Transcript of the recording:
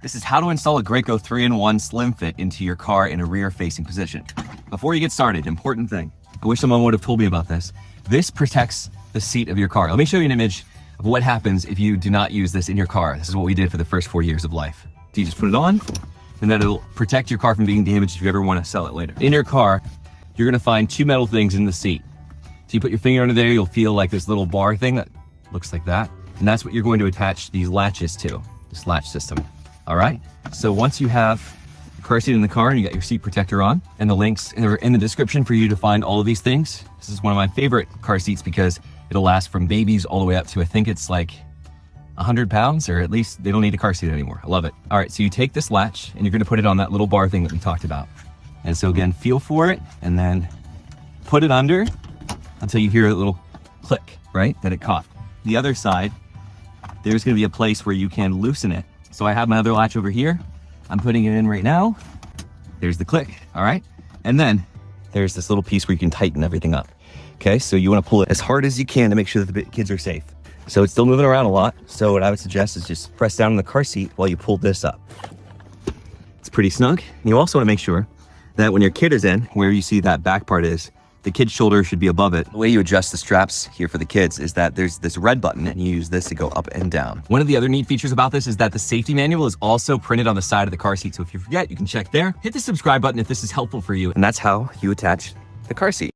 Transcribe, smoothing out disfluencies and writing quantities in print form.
This is how to install a Graco 3-in-1 SlimFit into your car in a rear-facing position. Before you get started, important thing. I wish someone would have told me about this. This protects the seat of your car. Let me show you an image of what happens if you do not use this in your car. This is what we did for the first 4 years of life. So you just put it on, and then it'll protect your car from being damaged if you ever want to sell it later. In your car, you're gonna find two metal things in the seat. So you put your finger under there, you'll feel like this little bar thing that looks like that. And that's what you're going to attach these latches to, this latch system. All right? So once you have your car seat in the car and you got your seat protector on, and the links are in the description for you to find all of these things. This is one of my favorite car seats because it'll last from babies all the way up to, I think it's like 100 pounds, or at least they don't need a car seat anymore. I love it. All right, so you take this latch and you're gonna put it on that little bar thing that we talked about. And so again, feel for it and then put it under until you hear a little click, right? That it caught. The other side, there's gonna be a place where you can loosen it. So I have my other latch over here. I'm putting it in right now. There's the click, all right? And then there's this little piece where you can tighten everything up. Okay, so you wanna pull it as hard as you can to make sure that the kids are safe. So it's still moving around a lot. So what I would suggest is just press down on the car seat while you pull this up. It's pretty snug. And you also wanna make sure that when your kid is in, where you see that back part is, the kid's shoulder should be above it. The way you adjust the straps here for the kids is that there's this red button and you use this to go up and down. One of the other neat features about this is that the safety manual is also printed on the side of the car seat. So if you forget, you can check there. Hit the subscribe button if this is helpful for you. And that's how you attach the car seat.